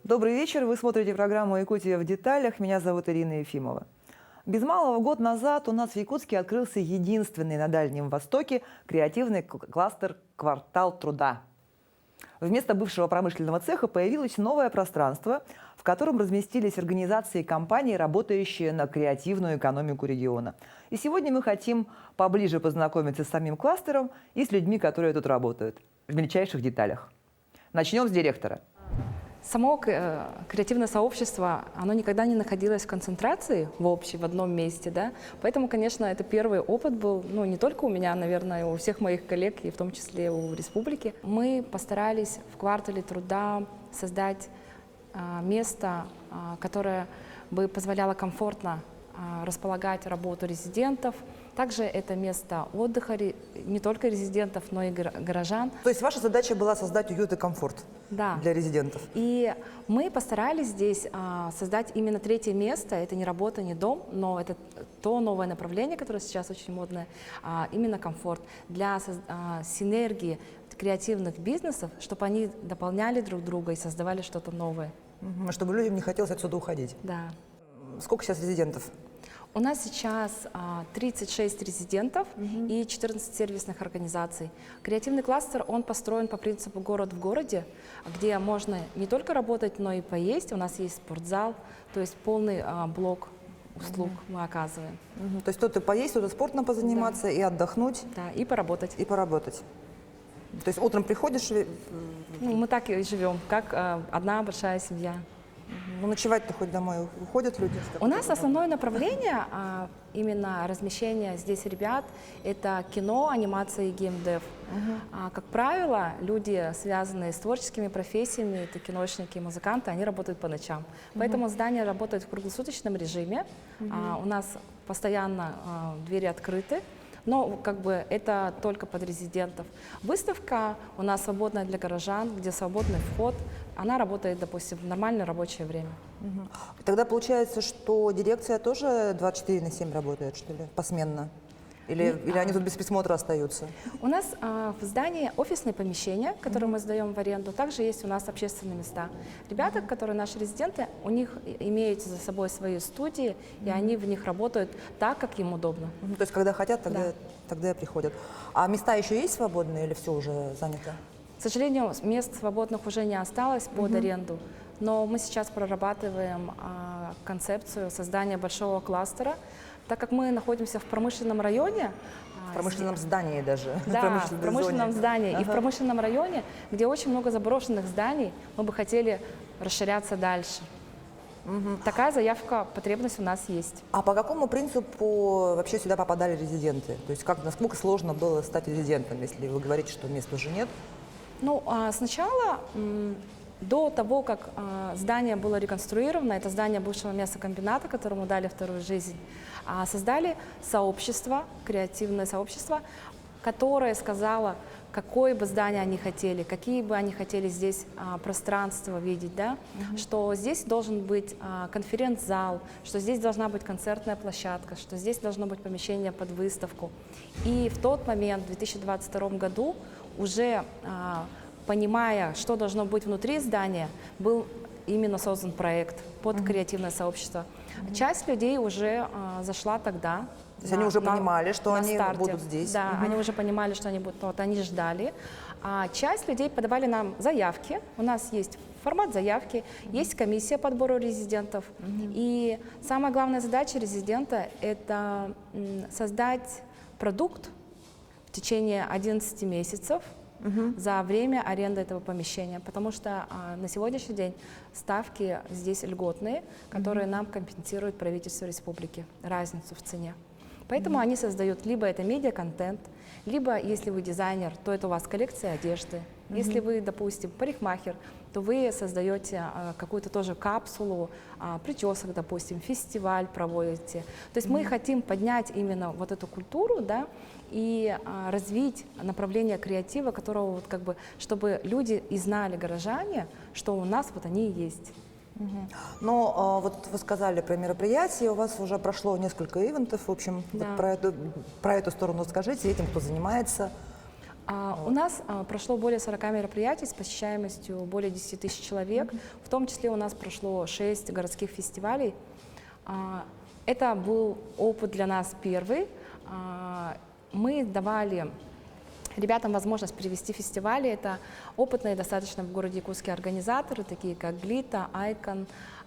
Добрый вечер. Вы смотрите программу «Якутия в деталях». Меня зовут Ирина Ефимова. Без малого год назад у нас в Якутске открылся единственный на Дальнем Востоке креативный кластер «Квартал труда». Вместо бывшего промышленного цеха появилось новое пространство, в котором разместились организации и компании, работающие на креативную экономику региона. И сегодня мы хотим поближе познакомиться с самим кластером и с людьми, которые тут работают, в мельчайших деталях. Начнем с директора. Само креативное сообщество, оно никогда не находилось в концентрации в одном месте, да, поэтому, конечно, это первый опыт был, ну, не только у меня, наверное, у всех моих коллег, и в том числе у республики. Мы постарались в квартале труда создать место, которое бы позволяло комфортно располагать работу резидентов. Также это место отдыха не только резидентов, но и горожан. То есть ваша задача была создать уют и комфорт для резидентов? И мы постарались здесь создать именно третье место. Это не работа, не дом, но это то новое направление, которое сейчас очень модное, именно комфорт. Для синергии креативных бизнесов, чтобы они дополняли друг друга и создавали что-то новое. Чтобы людям не хотелось отсюда уходить? Да. Сколько сейчас резидентов? У нас сейчас 36 резидентов и 14 сервисных организаций. Креативный кластер, он построен по принципу «город в городе», где можно не только работать, но и поесть. У нас есть спортзал, то есть полный блок услуг мы оказываем. То есть тут и поесть, тут и спортом позаниматься, и отдохнуть. Да, и поработать. И поработать. То есть утром приходишь? Ну, мы так и живем, как одна большая семья. Ну, ночевать-то хоть домой уходят люди? У нас основное направление, именно размещение здесь ребят, это кино, анимация и геймдев. Как правило, люди, связанные с творческими профессиями, это киношники и музыканты, они работают по ночам. Поэтому здание работает в круглосуточном режиме. У нас постоянно двери открыты. Но как бы это только под резидентов. Выставка у нас свободная для горожан, где свободный вход. Она работает, допустим, в нормальное рабочее время. Тогда получается, что дирекция тоже 24/7 работает, что ли, посменно? Или они тут без присмотра остаются? У нас в здании офисные помещения, которые мы сдаем в аренду. Также есть у нас общественные места. Ребята, которые наши резиденты, у них имеются за собой свои студии, и они в них работают так, как им удобно. То есть, когда хотят, тогда и приходят. А места еще есть свободные или все уже занято? К сожалению, мест свободных уже не осталось под аренду. Но мы сейчас прорабатываем концепцию создания большого кластера. Так как мы находимся в промышленном районе. В промышленном здании даже. Да, в промышленном здании. И в промышленном районе, где очень много заброшенных зданий, мы бы хотели расширяться дальше. Такая заявка, потребность у нас есть. А по какому принципу вообще сюда попадали резиденты? То есть насколько сложно было стать резидентом, если вы говорите, что мест уже нет? Ну, сначала, до того, как здание было реконструировано, это здание бывшего мясокомбината, которому дали вторую жизнь, создали сообщество, креативное сообщество, которое сказало, какое бы здание они хотели, какие бы они хотели здесь пространства видеть, да? Что здесь должен быть конференц-зал, что здесь должна быть концертная площадка, что здесь должно быть помещение под выставку. И в тот момент, в 2022 году, уже понимая, что должно быть внутри здания, был именно создан проект под креативное сообщество. Часть людей уже зашла тогда. То есть они уже понимали, что они будут здесь? Да, они уже понимали, что они будут, вот они ждали. А часть людей подавали нам заявки. У нас есть формат заявки, есть комиссия по отбору резидентов. И самая главная задача резидента – это создать продукт в течение 11 месяцев, за время аренды этого помещения, потому что на сегодняшний день ставки здесь льготные, которые нам компенсирует правительство республики, разницу в цене. Поэтому они создают либо это медиа-контент, либо, если вы дизайнер, то это у вас коллекция одежды. Если вы, допустим, парикмахер, то вы создаете какую-то тоже капсулу причесок, допустим, фестиваль проводите. То есть мы хотим поднять именно вот эту культуру, да, и развить направление креатива, которого вот как бы, чтобы люди и знали, горожане, что у нас вот они и есть. Но вот вы сказали про мероприятия, у вас уже прошло несколько ивентов, в общем, Да. вот про эту сторону скажите, этим кто занимается. У нас прошло более 40 мероприятий с посещаемостью более 10 тысяч человек. В том числе у нас прошло 6 городских фестивалей. Это был опыт для нас первый. Мы давали ребятам возможность привести фестивали. Это опытные достаточно в городе Якутске организаторы, такие как Глита, Айкон.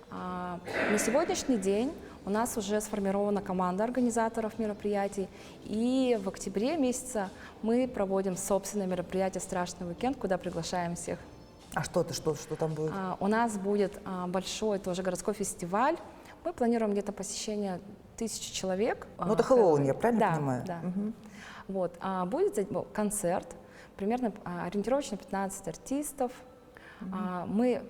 На сегодняшний день у нас уже сформирована команда организаторов мероприятий, и в октябре месяце мы проводим собственное мероприятие «Страшный уикенд», куда приглашаем всех. А что там будет? У нас будет большой тоже городской фестиваль. Мы планируем где-то посещение 1000 человек. Ну, это Хэллоуин, я правильно понимаю? Да. Вот. Будет концерт, примерно ориентировочно 15 артистов. Мы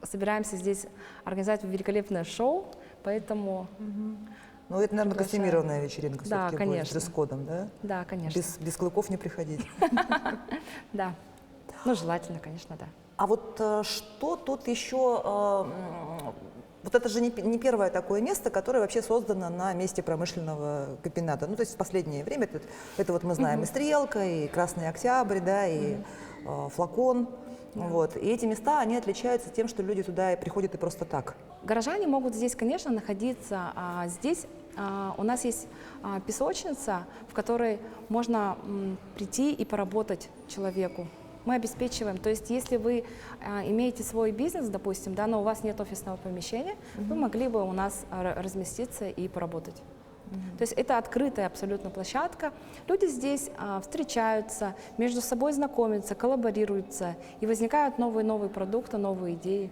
собираемся здесь организовать великолепное шоу, поэтому... Ну, это, наверное, костюмированная вечеринка Да, все-таки конечно. будет с дресс-кодом, да? Да, конечно. Без клыков не приходить. Да. Ну, желательно, конечно, да. А вот что тут еще... Вот это же не первое такое место, которое вообще создано на месте промышленного комбината. Ну, то есть в последнее время это вот мы знаем и «Стрелка», и «Красный Октябрь», да, и «Флакон». Вот. И эти места, они отличаются тем, что люди туда приходят и просто так. Горожане могут здесь, конечно, находиться. Здесь у нас есть песочница, в которой можно прийти и поработать человеку. Мы обеспечиваем, то есть если вы имеете свой бизнес, допустим, да, но у вас нет офисного помещения, вы могли бы у нас разместиться и поработать. То есть это открытая абсолютно площадка. Люди здесь встречаются, между собой знакомятся, коллаборируются, и возникают новые продукты, новые идеи.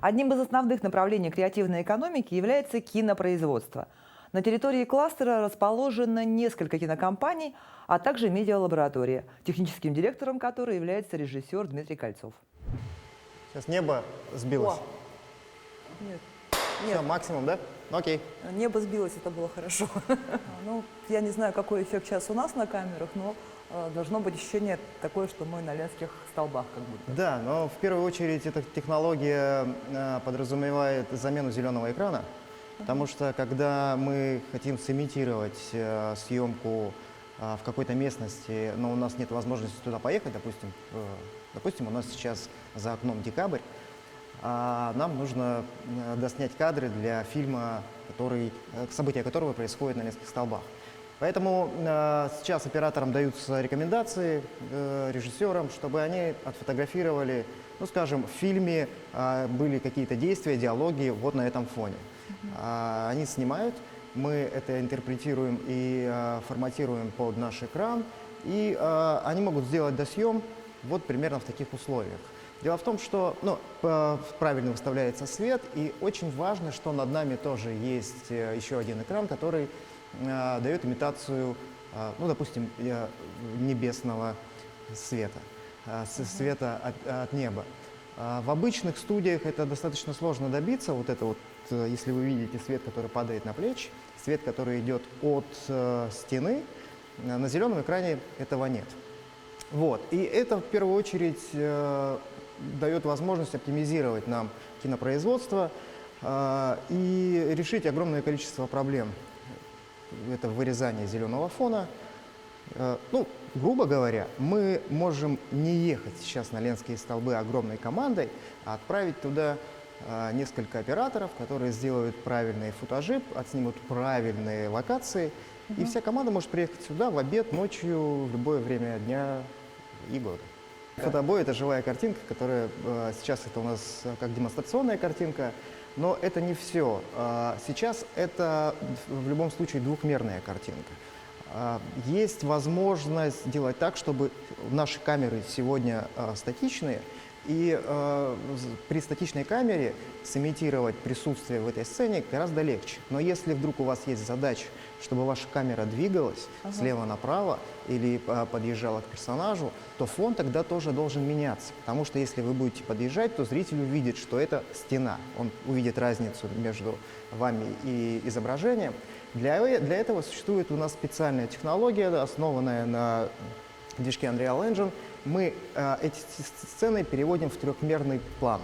Одним из основных направлений креативной экономики является кинопроизводство. На территории кластера расположено несколько кинокомпаний, а также медиалаборатория, техническим директором которой является режиссер Дмитрий Кольцов. Сейчас небо сбилось. Нет, Все, максимум, да? Окей. небо сбилось, это было хорошо. Ну, я не знаю, какой эффект сейчас у нас на камерах, но должно быть ощущение такое, что мы на ленских столбах как будто. Да, но в первую очередь эта технология подразумевает замену зеленого экрана, потому что когда мы хотим сымитировать съемку в какой-то местности, но у нас нет возможности туда поехать, допустим, у нас сейчас за окном декабрь, нам нужно доснять кадры для фильма, события которого происходит на нескольких столбах. Поэтому сейчас операторам даются рекомендации, режиссерам, чтобы они отфотографировали, ну, скажем, в фильме были какие-то действия, диалоги вот на этом фоне. Они снимают, мы это интерпретируем и форматируем под наш экран, и они могут сделать досъем вот примерно в таких условиях. Дело в том, что правильно выставляется свет, и очень важно, что над нами тоже есть еще один экран, который дает имитацию, ну, допустим, небесного света, света от неба. В обычных студиях это достаточно сложно добиться, вот это вот, если вы видите свет, который падает на плечи, свет, который идет от стены, на зеленом экране этого нет. Вот. И это в первую очередь дает возможность оптимизировать нам кинопроизводство и решить огромное количество проблем. Это вырезание зеленого фона. Ну, грубо говоря, мы можем не ехать сейчас на ленские столбы огромной командой, а отправить туда несколько операторов, которые сделают правильные футажи, отснимут правильные локации, и вся команда может приехать сюда в обед, ночью, в любое время дня и года. Фотобой — это живая картинка, которая сейчас это у нас как демонстрационная картинка, но это не все. Сейчас это в любом случае двухмерная картинка. Есть возможность делать так, чтобы наши камеры сегодня статичные, и при статичной камере сымитировать присутствие в этой сцене гораздо легче. Но если вдруг у вас есть задача, чтобы ваша камера двигалась слева направо или подъезжала к персонажу, то фон тогда тоже должен меняться. Потому что если вы будете подъезжать, то зритель увидит, что это стена. Он увидит разницу между вами и изображением. Для этого существует у нас специальная технология, основанная на движке Unreal Engine. Мы эти сцены переводим в трехмерный план.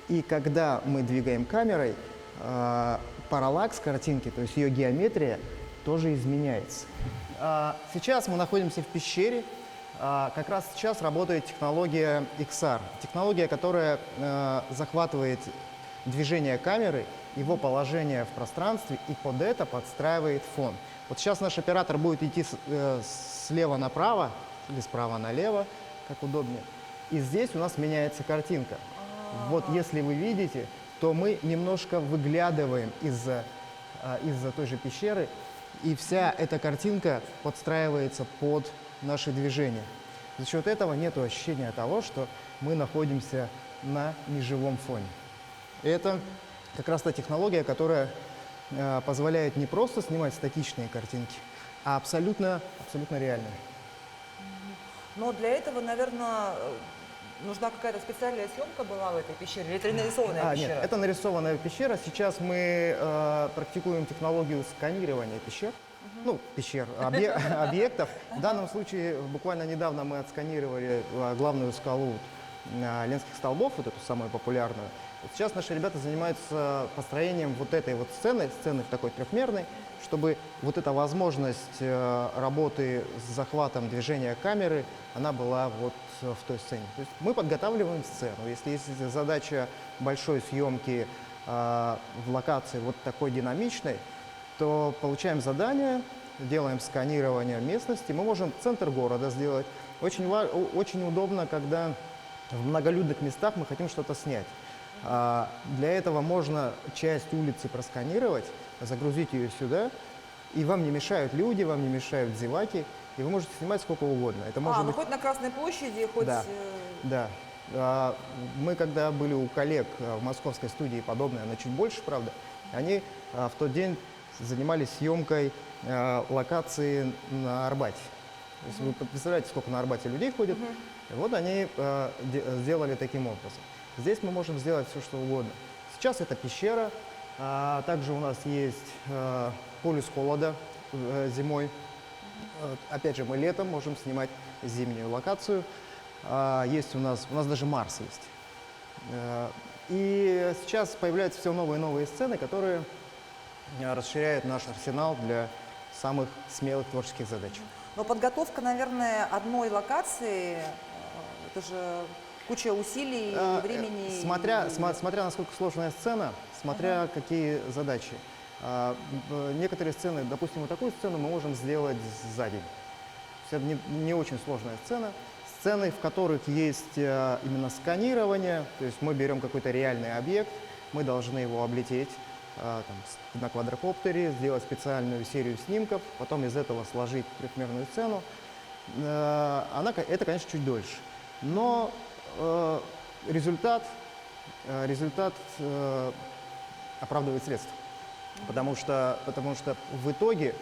И когда мы двигаем камерой, параллакс картинки, то есть ее геометрия, тоже изменяется. Сейчас мы находимся в пещере. Как раз сейчас работает технология XR. Технология, которая захватывает движение камеры, его положение в пространстве и под это подстраивает фон. Вот сейчас наш оператор будет идти слева направо или справа налево, как удобнее. И здесь у нас меняется картинка. Вот если вы видите, то мы немножко выглядываем из-за той же пещеры, и вся эта картинка подстраивается под наши движения. За счет этого нет ощущения того, что мы находимся на неживом фоне. И это как раз та технология, которая позволяет не просто снимать статичные картинки, а абсолютно реальные. Но для этого, наверное, нужна какая-то специальная съемка была в этой пещере? Или это нарисованная пещера? Нет, это нарисованная пещера. Сейчас мы практикуем технологию сканирования пещер. Ну, пещер, объектов. В данном случае, буквально недавно мы отсканировали главную скалу Ленских столбов, вот эту самую популярную. Вот сейчас наши ребята занимаются построением вот этой вот сцены такой трехмерной, чтобы вот эта возможность работы с захватом движения камеры, она была вот в той сцене. То есть мы подготавливаем сцену. Если есть задача большой съемки в локации вот такой динамичной, то получаем задание, делаем сканирование местности. Мы можем центр города сделать. Очень удобно, когда в многолюдных местах мы хотим что-то снять. Для этого можно часть улицы просканировать, загрузить ее сюда, и вам не мешают люди, вам не мешают зеваки, и вы можете снимать сколько угодно. Это может быть... хоть на Красной площади, хоть... Да. Мы когда были у коллег в московской студии подобное, но чуть больше, правда, они в тот день занимались съемкой локации на Арбате. То есть вы представляете, сколько на Арбате людей ходит. И вот они сделали таким образом. Здесь мы можем сделать все, что угодно. Сейчас это пещера. Также у нас есть полюс холода зимой. Опять же, мы летом можем снимать зимнюю локацию. Есть у нас даже Марс есть. И сейчас появляются все новые и новые сцены, которые расширяют наш арсенал для самых смелых творческих задач. Но подготовка, наверное, одной локации, это же куча усилий, времени. Смотря насколько сложная сцена, смотря какие задачи. Некоторые сцены, допустим, вот такую сцену мы можем сделать за день. То есть это не очень сложная сцена. Сцены, в которых есть именно сканирование, то есть мы берем какой-то реальный объект, мы должны его облететь на квадрокоптере, сделать специальную серию снимков, потом из этого сложить трехмерную сцену. Это, конечно, чуть дольше. Но результат оправдывает средства. Потому что в итоге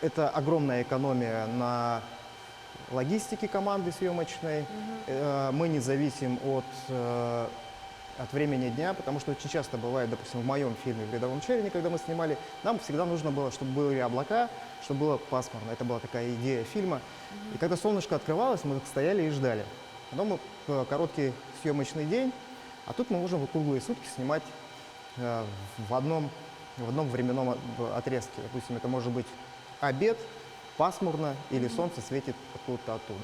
это огромная экономия на логистике команды съемочной. Мы не зависим от времени дня, потому что очень часто бывает, допустим, в моем фильме «В ледовом черене», когда мы снимали, нам всегда нужно было, чтобы были облака, чтобы было пасмурно. Это была такая идея фильма. И когда солнышко открывалось, мы стояли и ждали. Потом короткий съемочный день, а тут мы можем круглые сутки снимать в одном временном отрезке. Допустим, это может быть обед, пасмурно, или солнце светит откуда-то оттуда.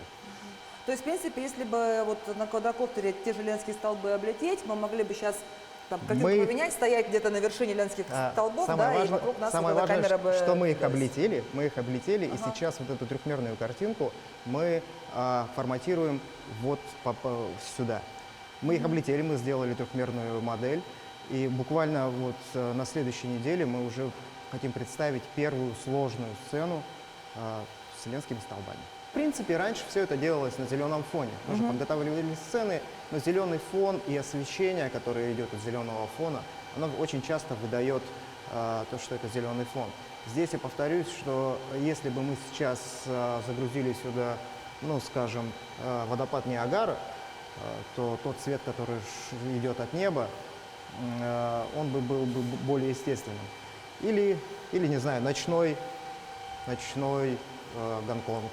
То есть, в принципе, если бы вот на квадрокоптере те же Ленские столбы облететь, мы могли бы сейчас картинку поменять, стоять где-то на вершине Ленских столбов, и вокруг нас самое вот эта важное, камера бы... что мы их облетели, и сейчас вот эту трехмерную картинку мы форматируем вот сюда. Мы их облетели, мы сделали трехмерную модель, и буквально вот на следующей неделе мы уже хотим представить первую сложную сцену с Ленскими столбами. В принципе, раньше все это делалось на зеленом фоне. Мы же подготавливали сцены, но зеленый фон и освещение, которое идет от зеленого фона, оно очень часто выдает то, что это зеленый фон. Здесь я повторюсь, что если бы мы сейчас загрузили сюда, ну, скажем, водопад Ниагара, то тот цвет, который идет от неба, он бы был бы более естественным. Или не знаю, ночной Гонконг.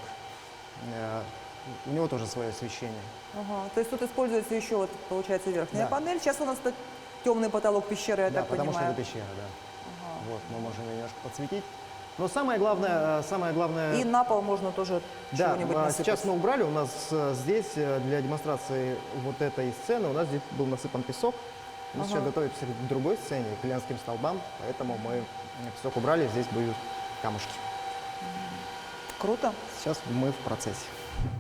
У него тоже свое освещение. То есть тут используется еще, вот, получается, верхняя панель. Сейчас у нас темный потолок пещеры, я так потому понимаю. что это пещера, да. Вот, мы можем ее немножко подсветить. Но самое главное, И на пол можно тоже да, чего-нибудь насыпать. сейчас мы убрали, у нас здесь для демонстрации вот этой сцены у нас здесь был насыпан песок. Мы сейчас готовимся к другой сцене, к итальянским столбам, поэтому мы песок убрали, здесь будут камушки. Круто. Сейчас мы в процессе.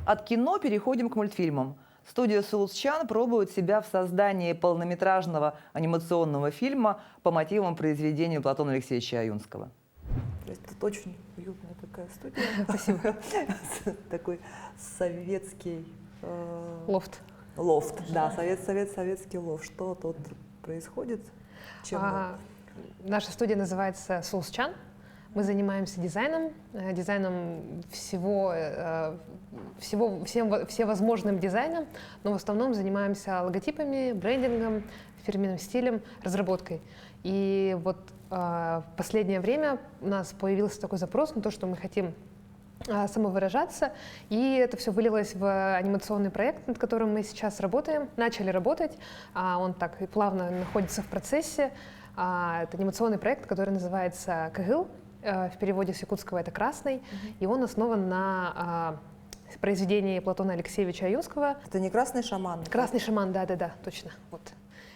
От кино переходим к мультфильмам. Студия Сулусчан пробует себя в создании полнометражного анимационного фильма по мотивам произведения Платона Алексеевича Аюнского. То есть это очень уютная такая студия. Спасибо. Такой советский Лофт. лофт. Да, советский лофт. Что тут происходит? Чем Наша студия называется Сулусчан. Мы занимаемся дизайном, всевозможным дизайном, но в основном занимаемся логотипами, брендингом, фирменным стилем, разработкой. И вот в последнее время у нас появился такой запрос на то, что мы хотим самовыражаться, и это все вылилось в анимационный проект, над которым мы сейчас начали работать. Он так и плавно находится в процессе. Это анимационный проект, который называется «Кыгыл». В переводе с якутского это «красный», и он основан на произведении Платона Алексеевича Аюнского. Это не красный шаман? «Красный шаман», да, точно. Вот.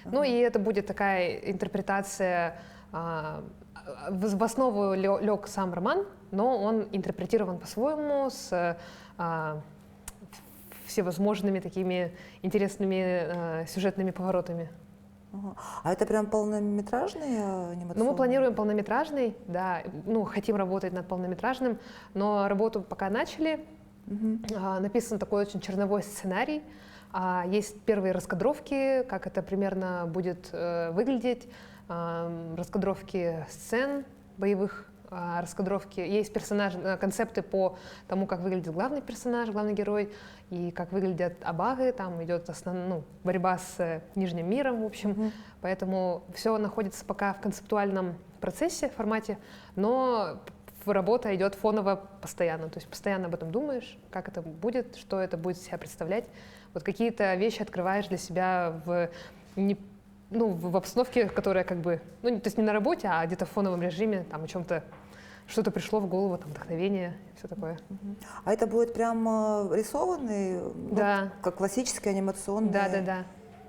Ну и это будет такая интерпретация, в основу лег сам роман, но он интерпретирован по-своему, с всевозможными такими интересными сюжетными поворотами. Ага. А это прям полнометражный анимационный? Ну, мы планируем полнометражный, да, хотим работать над полнометражным, но работу пока начали. Написан такой очень черновой сценарий. Есть первые раскадровки, как это примерно будет выглядеть, раскадровки сцен боевых, раскадровки. Есть концепты по тому, как выглядит главный персонаж, главный герой, и как выглядят абагы. Там идет борьба с нижним миром, в общем. Поэтому все находится пока в концептуальном процессе, формате, но работа идет фоново постоянно. То есть постоянно об этом думаешь, как это будет, что это будет из себя представлять. Вот какие-то вещи открываешь для себя в обстановке, которая то есть не на работе, а где-то в фоновом режиме, там о чем-то, что-то пришло в голову, там вдохновение, все такое. А это будет прям рисованный, Да. как классический анимационный? Да.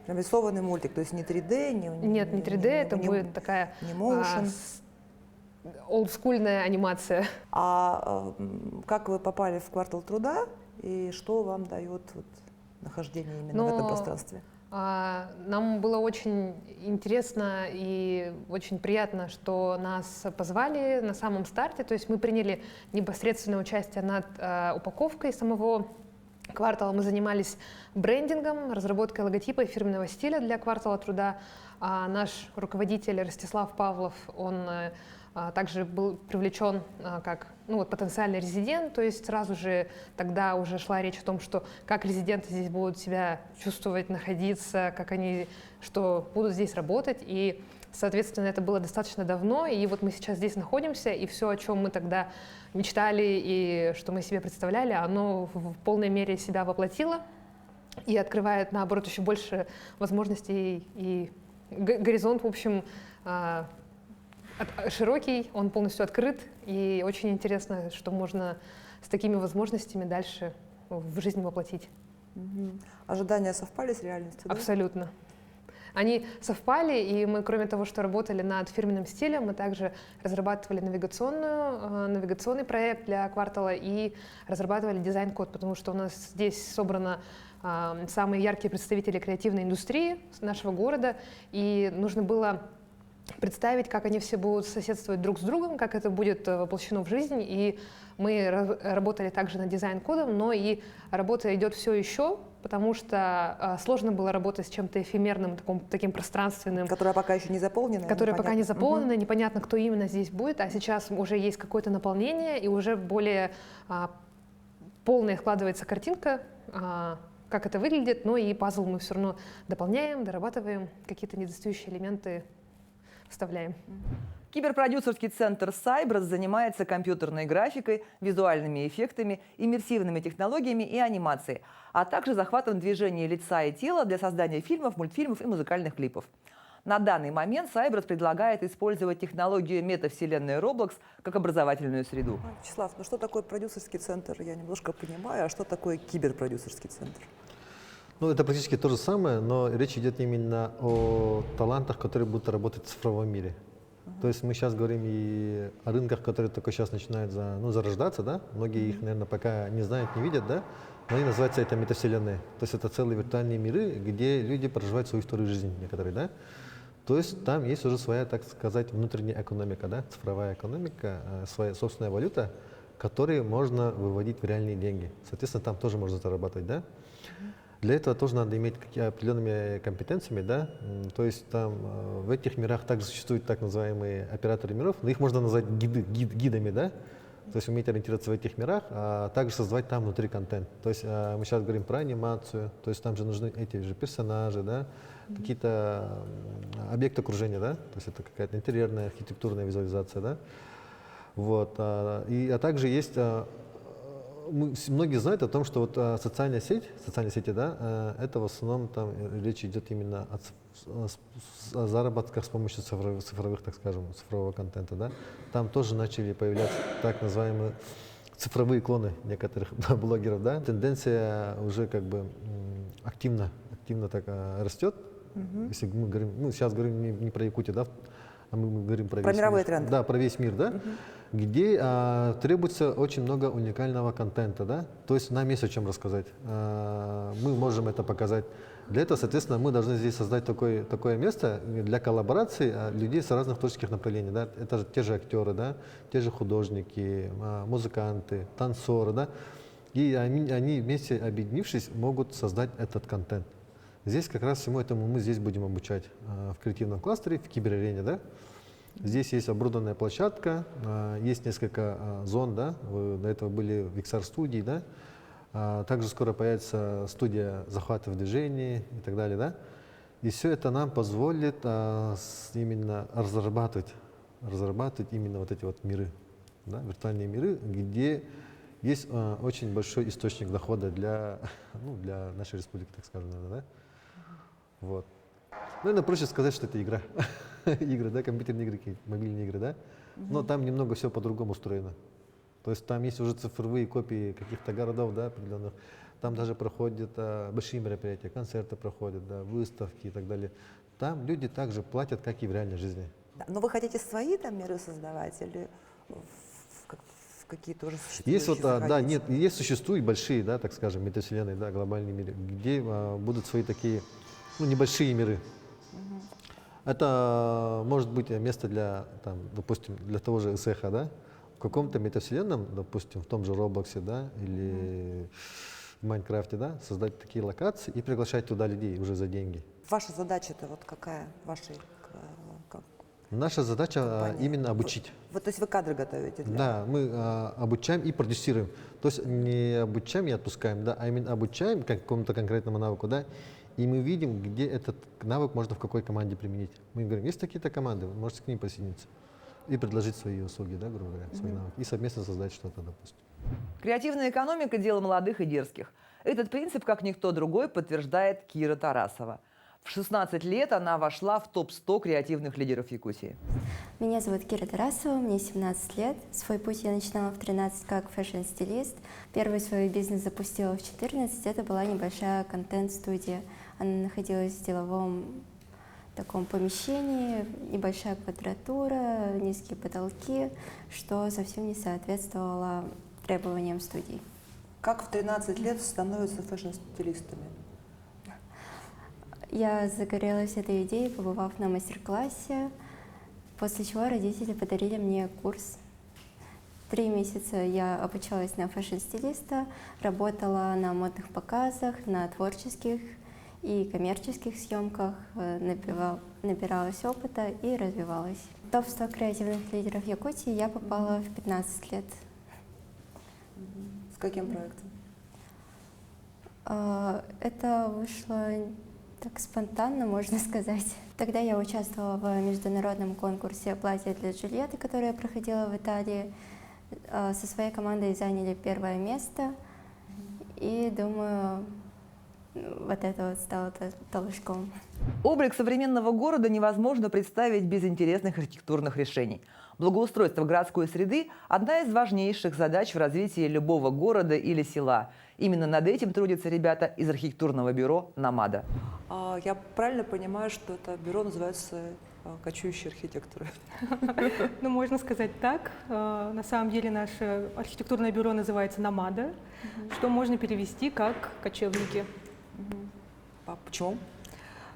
Прям рисованный мультик, то есть не 3D? Нет, не 3D, это будет такая не motion. олдскульная анимация. А как вы попали в «Квартал труда» и что вам дает нахождение именно в этом пространстве? Нам было очень интересно и очень приятно, что нас позвали на самом старте. То есть мы приняли непосредственное участие над упаковкой самого «Квартала». Мы занимались брендингом, разработкой логотипа и фирменного стиля для «Квартала труда». Наш руководитель Ростислав Павлов, он также был привлечен как потенциальный резидент, то есть сразу же тогда уже шла речь о том, что как резиденты здесь будут себя чувствовать, находиться, как они будут здесь работать. И, соответственно, это было достаточно давно, и вот мы сейчас здесь находимся, и все, о чем мы тогда мечтали и что мы себе представляли, оно в полной мере себя воплотило и открывает, наоборот, еще больше возможностей и горизонт, в общем, широкий, он полностью открыт, и очень интересно, что можно с такими возможностями дальше в жизнь воплотить. Ожидания совпали с реальностью? Да? Абсолютно. Они совпали, и мы, кроме того, что работали над фирменным стилем, мы также разрабатывали навигационный проект для «Квартала» и разрабатывали дизайн-код, потому что у нас здесь собрано самые яркие представители креативной индустрии нашего города, и нужно было представить, как они все будут соседствовать друг с другом, как это будет воплощено в жизнь. И мы работали также над дизайн-кодом, но и работа идет все еще, потому что сложно было работать с чем-то эфемерным, таким пространственным. Которое пока еще не заполнено. Которое пока не заполнено, непонятно, кто именно здесь будет, а сейчас уже есть какое-то наполнение, и уже более полная складывается картинка, как это выглядит, но и пазл мы все равно дополняем, дорабатываем, какие-то недостающие элементы вставляем. Киберпродюсерский центр «Сайброс» занимается компьютерной графикой, визуальными эффектами, иммерсивными технологиями и анимацией, а также захватом движения лица и тела для создания фильмов, мультфильмов и музыкальных клипов. На данный момент Сайберс предлагает использовать технологию метавселенной Roblox как образовательную среду. Вячеслав, ну что такое продюсерский центр? Я немножко понимаю, а что такое киберпродюсерский центр? Ну, это практически то же самое, но речь идет именно о талантах, которые будут работать в цифровом мире. То есть мы сейчас говорим и о рынках, которые только сейчас начинают зарождаться, да? Многие их, наверное, пока не знают, не видят, да? Но они называются это метавселенные. То есть это целые виртуальные миры, где люди проживают свою вторую жизнь некоторые, да? То есть там есть уже своя, так сказать, внутренняя экономика, да? Цифровая экономика, своя собственная валюта, которые можно выводить в реальные деньги. Соответственно, там тоже можно зарабатывать, да? Для этого тоже надо иметь определенными компетенциями, да, то есть там в этих мирах также существуют так называемые операторы миров, но их можно назвать гидами, да, то есть уметь ориентироваться в этих мирах, а также создавать там внутри контент. То есть мы сейчас говорим про анимацию, то есть там же нужны эти же персонажи, да, какие-то объекты окружения, да, то есть это какая-то интерьерная, архитектурная визуализация, да, вот, а также есть многие знают о том, что вот социальные сети, да, это в основном там речь идет именно о заработках с помощью цифровых, так скажем, цифрового контента, да. Там тоже начали появляться так называемые цифровые клоны некоторых блогеров, да. Тенденция уже как бы активно так растет. Если мы говорим, сейчас говорим не про Якутию, да, а мы говорим про весь мировые мир. тренды. Да, про весь мир, да. Где требуется очень много уникального контента, да? То есть нам есть о чем рассказать. Мы можем это показать. Для этого, соответственно, мы должны здесь создать такое место для коллаборации людей с разных творческих направлений, да? Это же те же актеры, да? Те же художники, музыканты, танцоры, да? И они вместе, объединившись, могут создать этот контент. Здесь как раз всему этому мы здесь будем обучать в креативном кластере, в киберарене, да? Здесь есть оборудованная площадка, есть несколько зон, да, вы до этого были в XR студии, да, также скоро появится студия захвата в движении и так далее, да. И все это нам позволит именно разрабатывать именно вот эти вот миры, да, виртуальные миры, где есть очень большой источник дохода для нашей республики, так скажем, наверное, да. Вот. Наверное, проще сказать, что это игра. Игры, да, компьютерные игры, мобильные игры, да. Но там немного все по-другому устроено. То есть там есть уже цифровые копии каких-то городов, да, определенных. Там даже проходят большие мероприятия, концерты проходят, да, выставки и так далее. Там люди также платят, как и в реальной жизни. Но вы хотите свои там миры создавать или в какие-то уже существующие Есть вот, да, заходить? нет, есть существуют большие, да, так скажем, метавселенные, да, глобальные миры, где будут свои такие, небольшие миры. Это может быть место для, там, допустим, для того же СЭХа, да, в каком-то метавселенном, допустим, в том же Роблоксе, да, или в Майнкрафте, да, создать такие локации и приглашать туда людей уже за деньги. Ваша задача-то вот какая? Наша задача компания? именно обучить. То есть вы кадры готовите? Да, мы обучаем и продюсируем. То есть не обучаем и отпускаем, да, а именно обучаем какому-то конкретному навыку, да, и мы видим, где этот навык можно в какой команде применить. Мы говорим, есть такие-то команды, вы можете к ним присоединиться и предложить свои услуги, да, грубо говоря, свои навыки, и совместно создать что-то, допустим. Креативная экономика – дело молодых и дерзких. Этот принцип, как никто другой, подтверждает Кира Тарасова. В 16 лет она вошла в топ-100 креативных лидеров Якутии. Меня зовут Кира Тарасова, мне 17 лет. Свой путь я начинала в 13 как фэшн-стилист. Первый свой бизнес запустила в 14. Это была небольшая контент-студия. Она находилась в деловом таком помещении, небольшая квадратура, низкие потолки, что совсем не соответствовало требованиям студии. Как в 13 лет становятся фэшн-стилистами? Я загорелась этой идеей, побывав на мастер-классе, после чего родители подарили мне курс. 3 месяца я обучалась на фэшн-стилиста, работала на модных показах, на творческих и коммерческих съемках, набиралась опыта и развивалась. В топ-100 креативных лидеров Якутии я попала в 15 лет. С каким проектом? Это вышло так спонтанно, можно сказать. Тогда я участвовала в международном конкурсе «Платье для Джульетты», которое проходило в Италии. Со своей командой заняли 1 место. И думаю, вот это вот стало толчком. Облик современного города невозможно представить без интересных архитектурных решений. Благоустройство городской среды – одна из важнейших задач в развитии любого города или села. Именно над этим трудятся ребята из архитектурного бюро «Намада». Я правильно понимаю, что это бюро называется «Кочующие архитекторы»? Ну, можно сказать так. На самом деле наше архитектурное бюро называется «Намада», что можно перевести как «кочевники». Почему?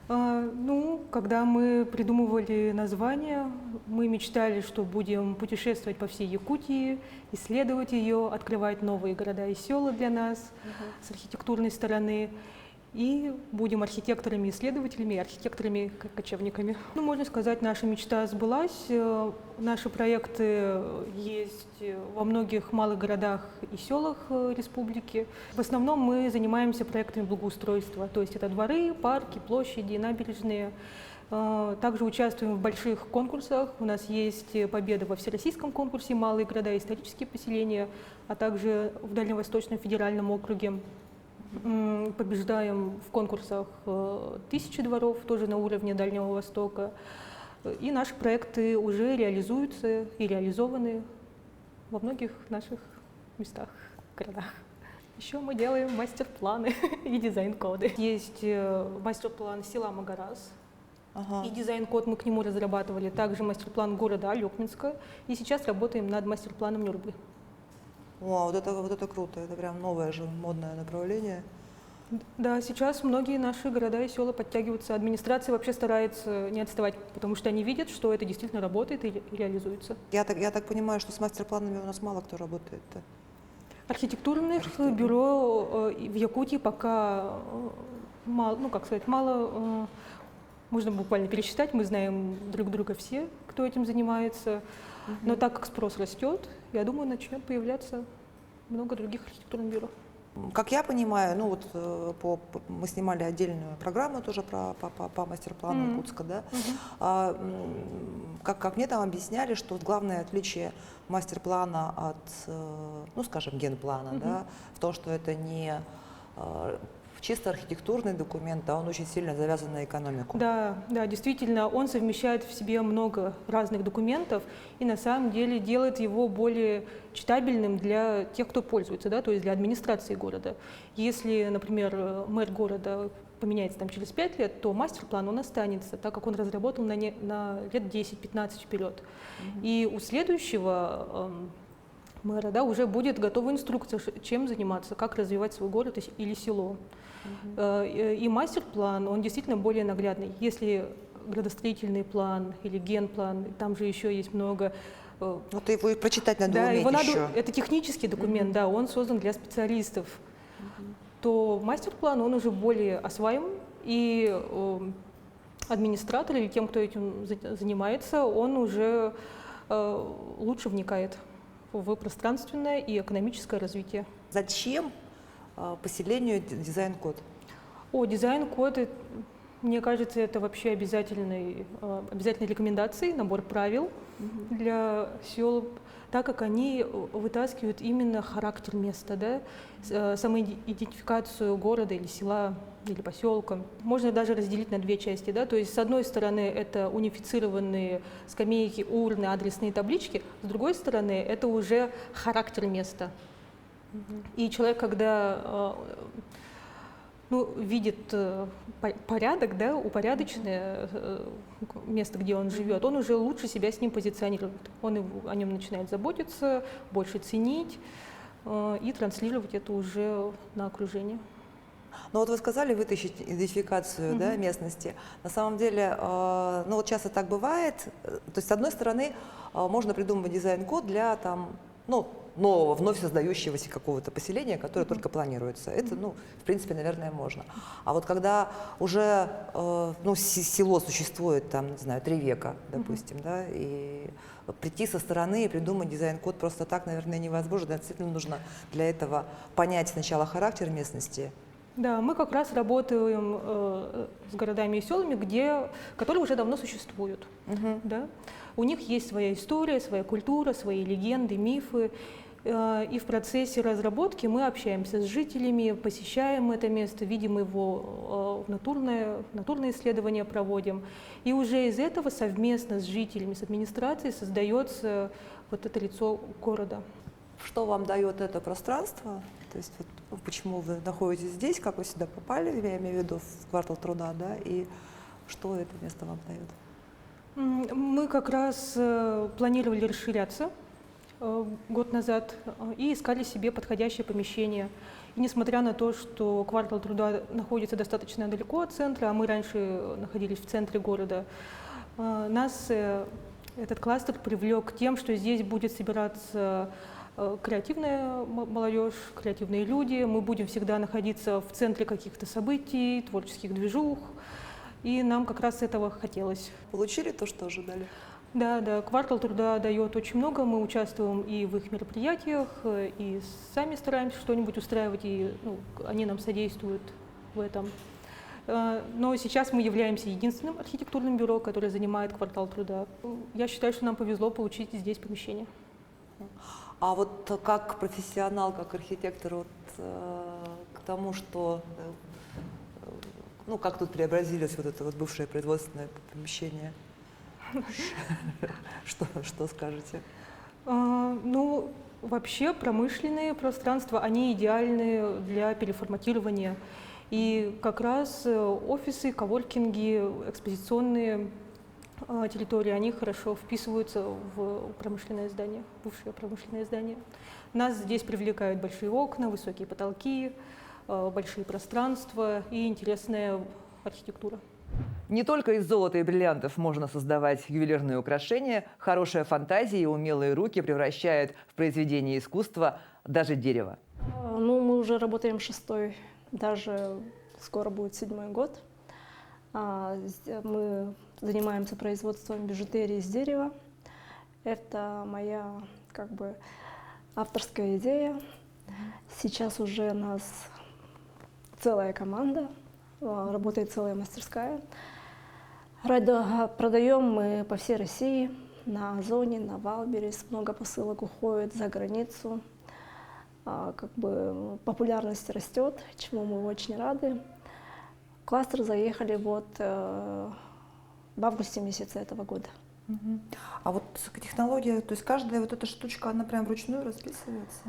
Ну, когда мы придумывали название, мы мечтали, что будем путешествовать по всей Якутии, исследовать ее, открывать новые города и села для нас с архитектурной стороны. И будем архитекторами, исследователями, архитекторами, кочевниками. Ну, можно сказать, наша мечта сбылась. Наши проекты есть во многих малых городах и селах республики. В основном мы занимаемся проектами благоустройства, то есть это дворы, парки, площади, набережные. Также участвуем в больших конкурсах. У нас есть победа во всероссийском конкурсе «Малые города и исторические поселения», а также в Дальневосточном федеральном округе. Побеждаем в конкурсах 1000 дворов, тоже на уровне Дальнего Востока. И наши проекты уже реализуются и реализованы во многих наших местах, городах. Еще мы делаем мастер-планы и дизайн-коды. Есть мастер-план села Магарас. И дизайн-код мы к нему разрабатывали. Также мастер-план города Алёкминска. И сейчас работаем над мастер-планом Нюрбы. Вау, вот это круто, это прям новое же модное направление. Да, сейчас многие наши города и села подтягиваются. Администрация вообще старается не отставать, потому что они видят, что это действительно работает и реализуется. Я так понимаю, что с мастер-планами у нас мало кто работает. Да? Архитектурных бюро в Якутии пока мало, ну как сказать, мало, можно буквально пересчитать, мы знаем друг друга все, кто этим занимается. Но так как спрос растет, я думаю, начнет появляться много других архитектурных бюро. Как я понимаю, ну вот мы снимали отдельную программу тоже по мастер-плану Якутска, да? Как мне там объясняли, что вот главное отличие мастер-плана от, ну скажем, генплана, да, в том, что это не чисто архитектурный документ, а он очень сильно завязан на экономику. Да, да, действительно, он совмещает в себе много разных документов и на самом деле делает его более читабельным для тех, кто пользуется, да, то есть для администрации города. Если, например, мэр города поменяется там через 5 лет, то мастер-план он останется, так как он разработан на лет 10-15 вперед. И у следующего мэра, да, уже будет готова инструкция, чем заниматься, как развивать свой город или село. И мастер-план, он действительно более наглядный. Если градостроительный план или генплан, там же еще есть много. Вот его и прочитать надо да, уметь его надо, еще. это технический документ, да, он создан для специалистов. То мастер-план, он уже более осваиваем, и администратор или тем, кто этим занимается, он уже лучше вникает в пространственное и экономическое развитие. Зачем поселению дизайн-код? Дизайн-код, мне кажется, это вообще обязательные рекомендации, набор правил для сел, так как они вытаскивают именно характер места, да, самоидентификацию города или села, или поселка. Можно даже разделить на две части. Да? То есть, с одной стороны, это унифицированные скамейки, урны, адресные таблички, с другой стороны, это уже характер места. И человек, когда видит порядок, да, упорядоченное место, где он живет, он уже лучше себя с ним позиционирует. Он о нем начинает заботиться, больше ценить и транслировать это уже на окружение. Ну вот вы сказали вытащить идентификацию да, местности. На самом деле, ну вот часто так бывает. То есть, с одной стороны, можно придумывать дизайн-код для там, ну, нового, вновь создающегося какого-то поселения, которое только планируется. Это, ну, в принципе, наверное, можно. А вот когда уже ну, село существует, там, не знаю, 3 века, допустим, да, и прийти со стороны и придумать дизайн-код просто так, наверное, невозможно. Действительно нужно для этого понять сначала характер местности. Да, мы как раз работаем с городами и селами, которые уже давно существуют. Да? У них есть своя история, своя культура, свои легенды, мифы. И в процессе разработки мы общаемся с жителями, посещаем это место, видим его натурное исследование проводим. И уже из этого совместно с жителями, с администрацией создается вот это лицо города. Что вам дает это пространство? То есть вот, почему вы находитесь здесь, как вы сюда попали, я имею в виду в квартал труда, да, и что это место вам дает? Мы как раз планировали расширяться год назад и искали себе подходящее помещение. И несмотря на то, что квартал труда находится достаточно далеко от центра, а мы раньше находились в центре города, нас этот кластер привлек тем, что здесь будет собираться креативная молодежь, креативные люди. Мы будем всегда находиться в центре каких-то событий, творческих движух. И нам как раз этого хотелось. Получили то, что ожидали? Да, квартал труда дает очень много. Мы участвуем и в их мероприятиях, и сами стараемся что-нибудь устраивать, и они нам содействуют в этом. Но сейчас мы являемся единственным архитектурным бюро, которое занимает квартал труда. Я считаю, что нам повезло получить здесь помещение. А вот как профессионал, как архитектор, вот, к тому, что, как тут преобразилось вот это вот бывшее производственное помещение, что скажете? Вообще промышленные пространства, они идеальны для переформатирования. И как раз офисы, коворкинги, экспозиционные территории, они хорошо вписываются в промышленное здание, бывшее промышленное здание. Нас здесь привлекают большие окна, высокие потолки, большие пространства и интересная архитектура. Не только из золота и бриллиантов можно создавать ювелирные украшения, хорошая фантазия и умелые руки превращают в произведение искусства даже дерево. Мы уже работаем 6-й, даже скоро будет 7-й год. Мы занимаемся производством бижутерии из дерева. Это моя авторская идея. Сейчас уже у нас целая команда, работает целая мастерская. Продаем мы по всей России, на Озоне, на Валберес. Много посылок уходит за границу. Популярность растет, чему мы очень рады. В кластер заехали в августе месяце этого года. А вот технология, то есть каждая вот эта штучка, она прям вручную расписывается?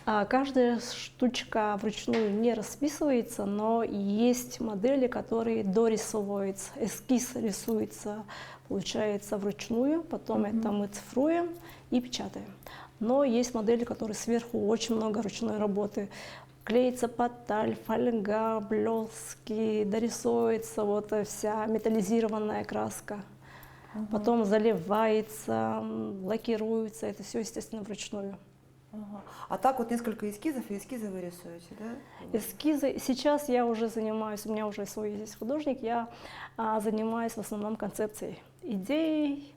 Каждая штучка вручную не расписывается, но есть модели, которые дорисовываются, эскиз рисуется, получается, вручную, потом это мы цифруем и печатаем. Но есть модели, которые сверху очень много ручной работы. Клеится поталь, фольга, блески, дорисовывается вся металлизированная краска. Потом заливается, лакируется, это все, естественно, вручную. А так вот несколько эскизов, и эскизы вы рисуете, да? Эскизы. Сейчас я уже занимаюсь, у меня уже свой здесь художник, я занимаюсь в основном концепцией, идеей,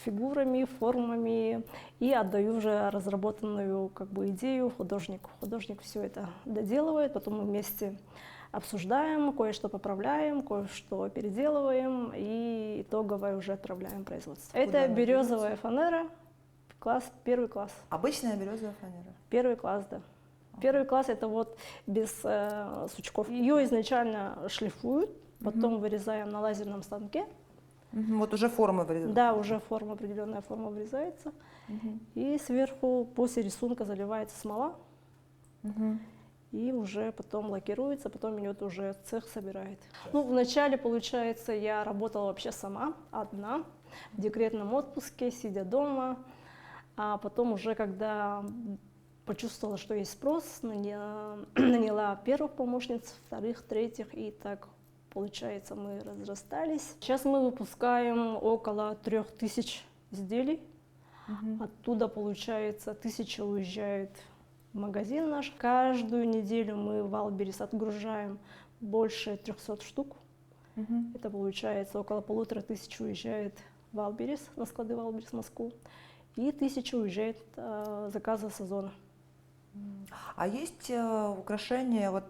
фигурами, формами и отдаю уже разработанную идею художнику. Художник все это доделывает, потом мы вместе обсуждаем, кое-что поправляем, кое-что переделываем и итоговое уже отправляем в производство. Это березовая фанера, первый класс. Обычная березовая фанера? Первый класс, да. Первый класс это без сучков. Ее изначально шлифуют, потом вырезаем на лазерном станке. Вот уже форма вырезается? Да, уже определенная форма вырезается. И сверху после рисунка заливается смола. И уже потом лакируется, потом идет уже цех собирает. Вначале, получается, я работала вообще сама, одна, в декретном отпуске, сидя дома. А потом уже, когда почувствовала, что есть спрос, наняла первых помощниц, вторых, третьих, и так, получается, мы разрастались. Сейчас мы выпускаем около 3000 изделий. Оттуда, получается, 1000 уезжает в магазин наш. Каждую неделю мы в Валберес отгружаем больше 300 штук. Это, получается, около 1500 уезжает в Валберес, на склады Валберес в Москву. И 1000 уезжает заказа с Озона. А есть украшения,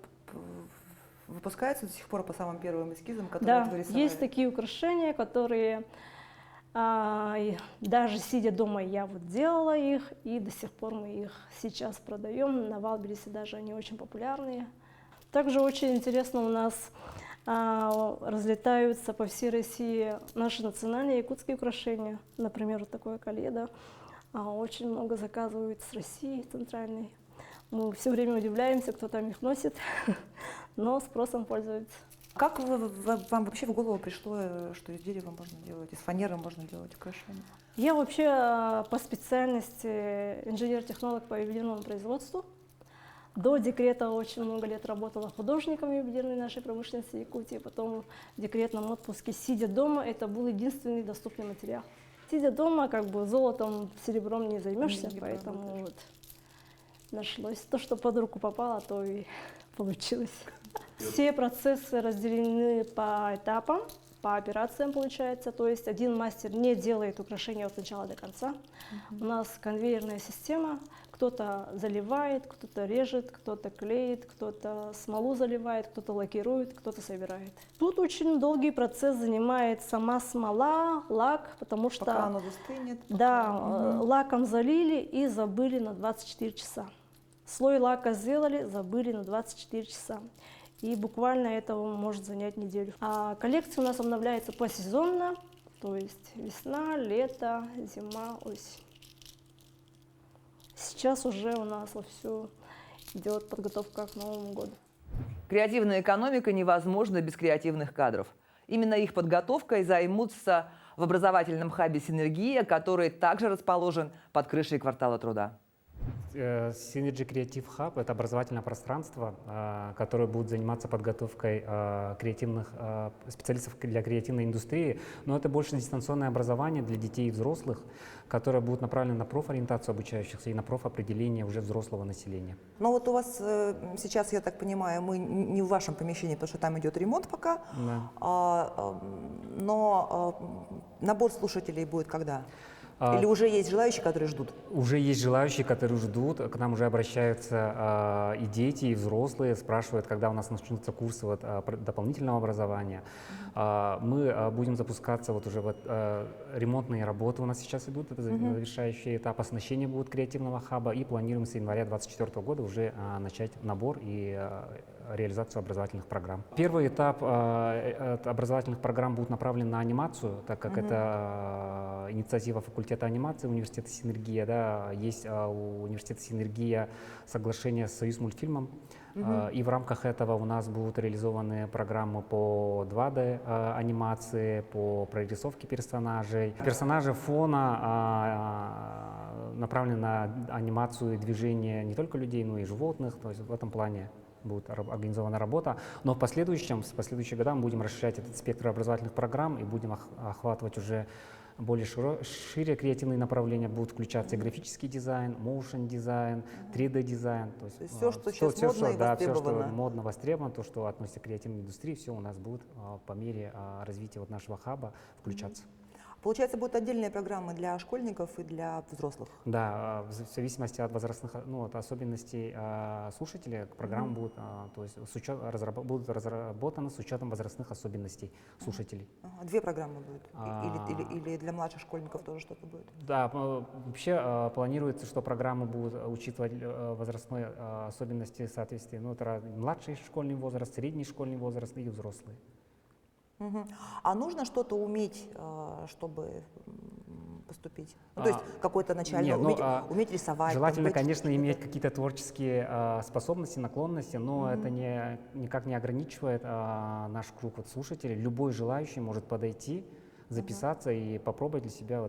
выпускаются до сих пор по самым первым эскизам, которые вы рисовали? Есть такие украшения, которые И даже сидя дома, я вот делала их, и до сих пор мы их сейчас продаем. На Валбересе даже они очень популярные. Также очень интересно у нас разлетаются по всей России наши национальные якутские украшения. Например, вот такое колье, да. Очень много заказывают с России центральной. Мы все время удивляемся, кто там их носит, но спросом пользуется. Как вам вообще в голову пришло, что из дерева можно делать, из фанеры можно делать украшения? Я вообще по специальности инженер-технолог по ювелирному производству. До декрета очень много лет работала художником ювелирной нашей промышленности Якутии. Потом в декретном отпуске, сидя дома, это был единственный доступный материал. Сидя дома, как бы золотом, серебром не займешься, поэтому вот нашлось то, что под руку попало, то и получилось. Все процессы разделены по этапам, по операциям получается. То есть один мастер не делает украшения от начала до конца. У нас конвейерная система. Кто-то заливает, кто-то режет, кто-то клеит, кто-то смолу заливает, кто-то лакирует, кто-то собирает. Тут очень долгий процесс занимает сама смола, лак, потому что Пока оно застынет. да, лаком залили и забыли на 24 часа. Слой лака сделали, забыли на 24 часа. И буквально этого может занять неделю. А коллекция у нас обновляется посезонно, то есть весна, лето, зима, осень. Сейчас уже у нас вовсю идет подготовка к Новому году. Креативная экономика невозможна без креативных кадров. Именно их подготовкой займутся в образовательном хабе «Синергия», который также расположен под крышей квартала труда. Synergy Creative Hub — это образовательное пространство, которое будет заниматься подготовкой креативных специалистов для креативной индустрии, но это больше дистанционное образование для детей и взрослых, которое будет направлено на профориентацию обучающихся и на профопределение уже взрослого населения. Но вот у вас сейчас, я так понимаю, мы не в вашем помещении, потому что там идет ремонт пока, Да. но набор слушателей будет когда? Или уже есть желающие, которые ждут? Уже есть желающие, которые ждут. К нам уже обращаются и дети, и взрослые, спрашивают, когда у нас начнутся курсы дополнительного образования. Мы будем запускаться, вот уже ремонтные работы у нас сейчас идут, это завершающий этап оснащения будет креативного хаба, и планируем с января 2024 года уже начать набор и реализацию образовательных программ. Первый этап образовательных программ будет направлен на анимацию, так как это инициатива факультета анимации университета «Синергия». Да, есть у университета «Синергия» соглашение с Союзмультфильмом, и в рамках этого у нас будут реализованы программы по 2D анимации, по прорисовке персонажей. Персонажи фона направлены на анимацию и движение не только людей, но и животных, то есть в этом плане будет организована работа, но в последующем, с последующих годах мы будем расширять этот спектр образовательных программ и будем охватывать уже более шире креативные направления, будут включаться и графический дизайн, моушен дизайн, 3D дизайн. То есть все, что сейчас модно и да, все, что востребовано. модно, востребовано, то, что относится к креативной индустрии, все у нас будет по мере развития нашего хаба включаться. Получается, будут отдельные программы для школьников и для взрослых? Да, в зависимости от возрастных, от особенностей слушателей, программы будут, то есть будут разработаны с учетом возрастных особенностей слушателей. Две программы будут? Или для младших школьников тоже что-то будет? Да, вообще планируется, что программы будут учитывать возрастные особенности соответствия. Это младший школьный возраст, средний школьный возраст и взрослый. А нужно что-то уметь, чтобы поступить? То есть какой-то начальный, уметь рисовать? Желательно, конечно, иметь какие-то творческие способности, наклонности, но это никак не ограничивает наш круг слушателей. Любой желающий может подойти, записаться и попробовать для себя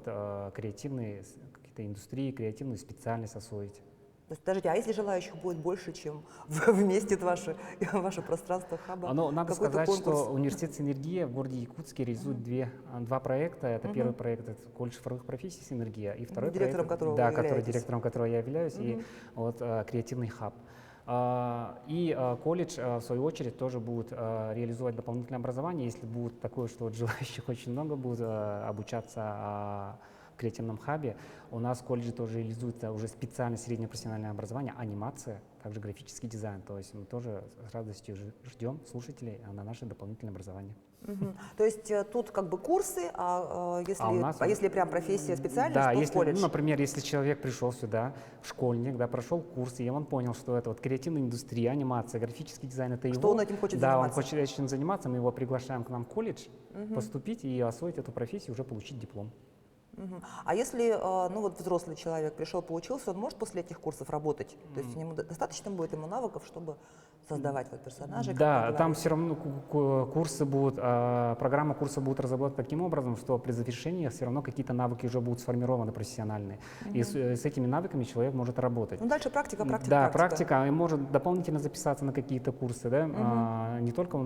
креативные какие-то индустрии, креативную специальность освоить. То есть, подождите, а если желающих будет больше, чем вместе ваше пространство хаба? Надо сказать, что университет «Синергия» в городе Якутске реализует два проекта. Это первый проект — это колледж цифровых профессий «Синергия», и второй директором проект, директором которого я являюсь, и креативный хаб. И колледж, в свою очередь, тоже будет реализовать дополнительное образование, если будет такое, что желающих очень много будет обучаться креативном хабе. У нас в колледже тоже реализуется уже специальное среднее профессиональное образование, анимация, также графический дизайн. То есть мы тоже с радостью ждем слушателей на наше дополнительное образование. То есть тут как бы курсы, если прям профессия специальная, да, что если, в колледж? ну, например, если человек пришел сюда, школьник, да, прошел курс, и он понял, что это вот креативная индустрия, анимация, графический дизайн, это его. Что он этим хочет да, заниматься? он хочет этим заниматься, мы его приглашаем к нам в колледж, поступить и освоить эту профессию, уже получить диплом. А если, ну вот взрослый человек пришел, поучился, он может после этих курсов работать? То есть достаточно будет ему навыков, чтобы создавать вот персонажей? Да, там все равно курсы будут, программа курса будет разработана таким образом, что при завершении все равно какие-то навыки уже будут сформированы профессиональные. И с этим навыками человек может работать. Ну дальше практика. Да, практика, и может дополнительно записаться на какие-то курсы, да, не только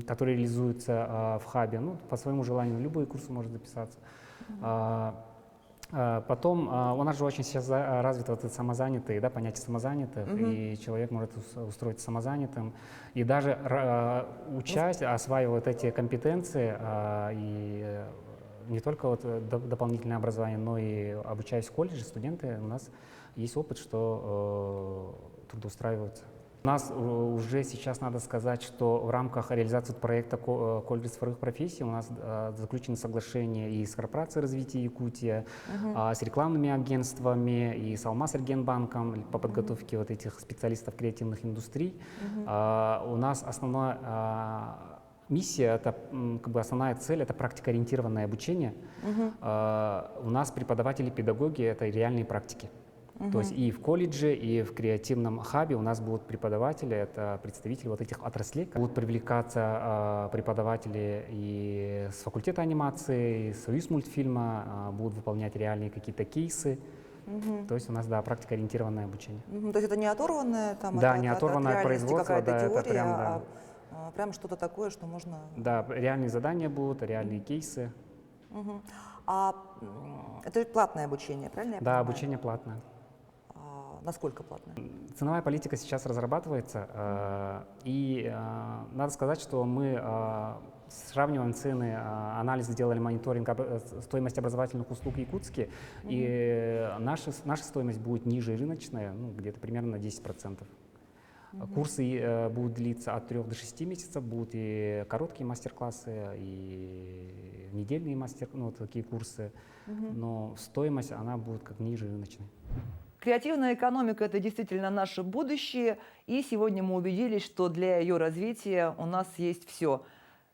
которые реализуются в хабе, ну, по своему желанию, любые курсы может записаться. Потом у нас же очень сейчас развито вот это самозанятые, да, понятие самозанятых, и человек может устроиться самозанятым, и даже учась, осваивая вот эти компетенции, и не только вот дополнительное образование, но и обучаясь в колледже, студенты, у нас есть опыт, что трудоустраиваются. У нас уже сейчас надо сказать, что в рамках реализации проекта колледж цифровых профессий у нас заключено соглашение и с корпорацией развития Якутия, с рекламными агентствами и с Алмаз-Эргенбанком по подготовке вот этих специалистов креативных индустрий. У нас основная миссия, это как бы основная цель, это практикоориентированное обучение. У нас преподаватели, педагоги — это реальные практики. То есть и в колледже, и в креативном хабе у нас будут преподаватели, это представители вот этих отраслей. Будут привлекаться преподаватели и с факультета анимации, и с Союз мультфильма, будут выполнять реальные какие-то кейсы. То есть у нас, да, практикоориентированное обучение. То есть это не оторванное там, да, от не оторванное от производства, какая-то да, теория, это прям, да. Прям что-то такое, что можно... Да, реальные задания будут, реальные кейсы. Это платное обучение, правильно я Да, понимаю? обучение платное. Насколько платное? Ценовая политика сейчас разрабатывается, и надо сказать, что мы сравниваем цены, анализ сделали, мониторинг стоимости образовательных услуг в Якутске, и наша стоимость будет ниже рыночной, ну, где-то примерно на 10%. Курсы будут длиться от 3 до 6 месяцев, будут и короткие мастер-классы, и недельные такие курсы, но стоимость, она будет как ниже рыночной. Креативная экономика – это действительно наше будущее, и сегодня мы убедились, что для ее развития у нас есть все.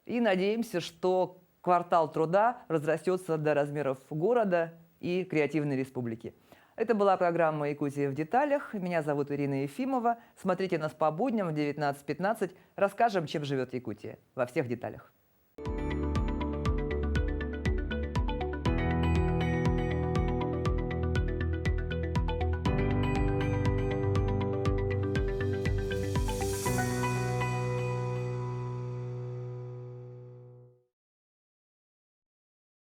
И надеемся, что квартал труда разрастется до размеров города и креативной республики. Это была программа «Якутия в деталях». Меня зовут Ирина Ефимова. Смотрите нас по будням в 19:15. Расскажем, чем живет Якутия во всех деталях.